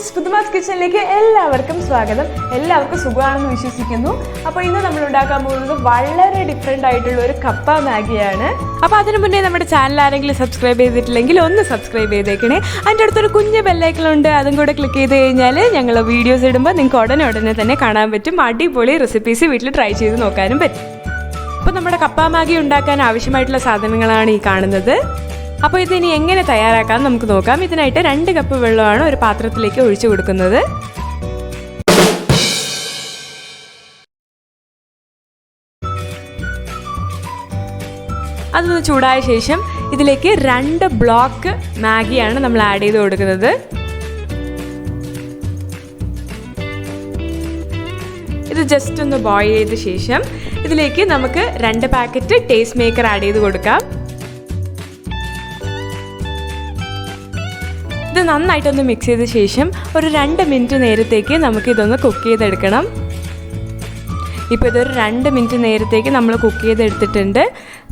Friends, പുതുമാസ് കിച്ചണിലേക്ക് എല്ലാവർക്കും സ്വാഗതം. എല്ലാവർക്കും സുഖമാണെന്ന് വിശ്വസിക്കുന്നു. അപ്പോൾ ഇന്ന് നമ്മൾ ഉണ്ടാക്കാൻ പോകുന്നത് വളരെ ഡിഫറെൻ്റ് ആയിട്ടുള്ള ഒരു കപ്പ മാഗിയാണ്. അപ്പോൾ അതിനു മുന്നേ നമ്മുടെ ചാനൽ ആരെങ്കിലും സബ്സ്ക്രൈബ് ചെയ്തിട്ടില്ലെങ്കിൽ ഒന്ന് സബ്സ്ക്രൈബ് ചെയ്തേക്കണേ. അതിൻ്റെ അടുത്തൊരു കുഞ്ഞ് ബെല്ലൈക്കൺ, അതും കൂടെ ക്ലിക്ക് ചെയ്ത് കഴിഞ്ഞാൽ ഞങ്ങൾ വീഡിയോസ് ഇടുമ്പോൾ നിങ്ങൾക്ക് ഉടനെ തന്നെ കാണാൻ പറ്റും. അടിപൊളി റെസിപ്പീസ് വീട്ടിൽ ട്രൈ ചെയ്ത് നോക്കാനും പറ്റും. അപ്പോൾ നമ്മുടെ കപ്പ മാഗി ഉണ്ടാക്കാൻ ആവശ്യമായിട്ടുള്ള സാധനങ്ങളാണ് ഈ കാണുന്നത്. അപ്പോൾ ഇതിനി എങ്ങനെ തയ്യാറാക്കാം നമുക്ക് നോക്കാം. ഇതിനായിട്ട് 2 കപ്പ് വെള്ളമാണ് ഒരു പാത്രത്തിലേക്ക് ഒഴിച്ചു കൊടുക്കുന്നത്. അതൊന്ന് ചൂടായ ശേഷം ഇതിലേക്ക് 2 ബ്ലോക്ക് മാഗിയാണ് നമ്മൾ ആഡ് ചെയ്ത് കൊടുക്കുന്നത്. ഇത് ജസ്റ്റ് ഒന്ന് ബോയിൽ ചെയ്ത ശേഷം ഇതിലേക്ക് നമുക്ക് 2 പാക്കറ്റ് ടേസ്റ്റ് മേക്കർ ആഡ് ചെയ്ത് കൊടുക്കാം. ഇത് നന്നായിട്ടൊന്ന് മിക്സ് ചെയ്ത ശേഷം ഒരു 2 മിനിറ്റ് നേരത്തേക്ക് നമുക്കിതൊന്ന് കുക്ക് ചെയ്തെടുക്കണം. ഇപ്പോൾ ഇതൊരു 2 മിനിറ്റ് നേരത്തേക്ക് നമ്മൾ കുക്ക് ചെയ്തെടുത്തിട്ടുണ്ട്.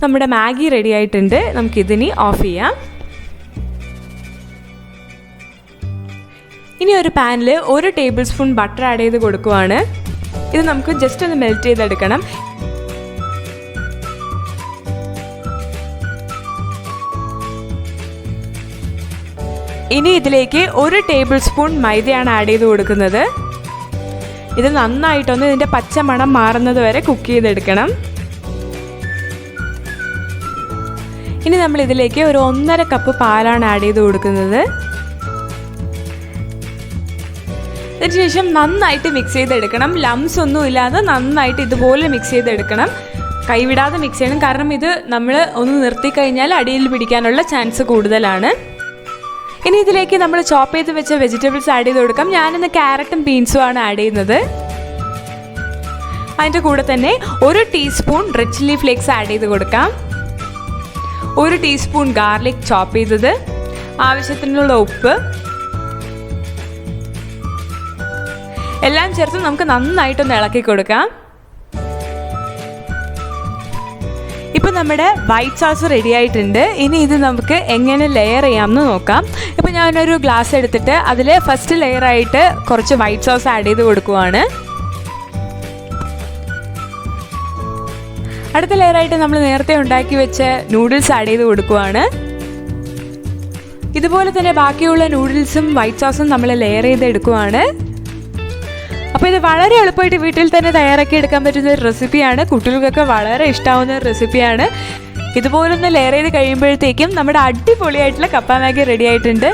നമ്മുടെ മാഗി റെഡി ആയിട്ടുണ്ട്. നമുക്കിതിനി ഓഫ് ചെയ്യാം. ഇനി ഒരു പാനിൽ 1 ടേബിൾ സ്പൂൺ ബട്ടർ ആഡ് ചെയ്ത് കൊടുക്കുവാണ്. ഇത് നമുക്ക് ജസ്റ്റ് ഒന്ന് മെൽറ്റ് ചെയ്തെടുക്കണം. ഇനി ഇതിലേക്ക് 1 ടേബിൾ സ്പൂൺ മൈദയാണ് ആഡ് ചെയ്ത് കൊടുക്കുന്നത്. ഇത് നന്നായിട്ടൊന്ന് ഇതിൻ്റെ പച്ചമണം മാറുന്നത് വരെ കുക്ക് ചെയ്തെടുക്കണം. ഇനി നമ്മൾ ഇതിലേക്ക് ഒരു 1.5 കപ്പ് പാലാണ് ആഡ് ചെയ്ത് കൊടുക്കുന്നത്. അതിനുശേഷം നന്നായിട്ട് മിക്സ് ചെയ്തെടുക്കണം. ലംസ് ഒന്നും ഇല്ലാതെ നന്നായിട്ട് ഇതുപോലെ മിക്സ് ചെയ്തെടുക്കണം. കൈവിടാതെ മിക്സ് ചെയ്യണം. കാരണം ഇത് നമ്മൾ ഒന്ന് നിർത്തിക്കഴിഞ്ഞാൽ അടിയിൽ പിടിക്കാനുള്ള ചാൻസ് കൂടുതലാണ്. ഇനി ഇതിലേക്ക് നമ്മൾ ചോപ്പ് ചെയ്ത് വെച്ച വെജിറ്റബിൾസ് ആഡ് ചെയ്ത് കൊടുക്കാം. ഞാനിന്ന് ക്യാരറ്റും ബീൻസും ആണ് ആഡ് ചെയ്യുന്നത്. അതിൻ്റെ കൂടെ തന്നെ 1 teaspoon red chilli flakes add ചെയ്ത് കൊടുക്കാം. 1 ടീസ്പൂൺ ഗാർലിക് ചോപ്പ് ചെയ്തത്, ആവശ്യത്തിനുള്ള ഉപ്പ് എല്ലാം ചേർത്ത് നമുക്ക് നന്നായിട്ടൊന്ന് ഇളക്കി കൊടുക്കാം. ഇപ്പോൾ നമ്മുടെ വൈറ്റ് സോസ് റെഡി ആയിട്ടുണ്ട്. ഇനി ഇത് നമുക്ക് എങ്ങനെ ലെയർ ചെയ്യാമെന്ന് നോക്കാം. ഇപ്പോൾ ഞാനൊരു ഗ്ലാസ് എടുത്തിട്ട് അതിൽ ഫസ്റ്റ് ലെയറായിട്ട് കുറച്ച് വൈറ്റ് സോസ് ആഡ് ചെയ്ത് കൊടുക്കുവാണ്. അടുത്ത ലെയറായിട്ട് നമ്മൾ നേരത്തെ ഉണ്ടാക്കി വെച്ച നൂഡിൽസ് ആഡ് ചെയ്ത് കൊടുക്കുവാണ്. ഇതുപോലെ തന്നെ ബാക്കിയുള്ള നൂഡിൽസും വൈറ്റ് സോസും നമ്മൾ ലെയർ ചെയ്ത് എടുക്കുവാണ്. അപ്പോൾ ഇത് വളരെ എളുപ്പമായിട്ട് വീട്ടിൽ തന്നെ തയ്യാറാക്കി എടുക്കാൻ പറ്റുന്ന ഒരു റെസിപ്പിയാണ്. കുട്ടികൾക്കൊക്കെ വളരെ ഇഷ്ടമാവുന്ന ഒരു റെസിപ്പിയാണ്. ഇതുപോലൊന്ന് ലെയർ ചെയ്ത് കഴിയുമ്പോഴത്തേക്കും നമ്മുടെ അടിപൊളിയായിട്ടുള്ള കപ്പ മാഗി റെഡി ആയിട്ടുണ്ട്.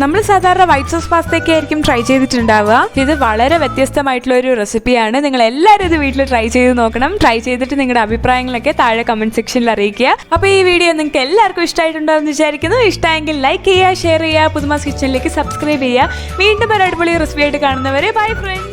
നമ്മൾ സാധാരണ വൈറ്റ് സോസ് പാസ്തയൊക്കെ ആയിരിക്കും ട്രൈ ചെയ്തിട്ടുണ്ടാവുക. ഇത് വളരെ വ്യത്യസ്തമായിട്ടുള്ള ഒരു റെസിപ്പിയാണ്. നിങ്ങൾ എല്ലാവരും ഇത് വീട്ടിൽ ട്രൈ ചെയ്ത് നോക്കണം. ട്രൈ ചെയ്തിട്ട് നിങ്ങളുടെ അഭിപ്രായങ്ങളൊക്കെ താഴെ കമൻറ്റ് സെക്ഷനിൽ അറിയിക്കുക. അപ്പോൾ ഈ വീഡിയോ നിങ്ങൾക്ക് എല്ലാവർക്കും ഇഷ്ടമായിട്ടുണ്ടാവുമെന്ന് വിചാരിക്കുന്നു. ഇഷ്ടമെങ്കിൽ ലൈക്ക് ചെയ്യുക, ഷെയർ ചെയ്യുക, പുതുമാസ് കിച്ചണിലേക്ക് സബ്സ്ക്രൈബ് ചെയ്യുക. വീണ്ടും ഒരു അടിപൊളി റെസിപ്പി ആയിട്ട് കാണുന്നവരെ ബൈ ഫ്രണ്ട്സ്.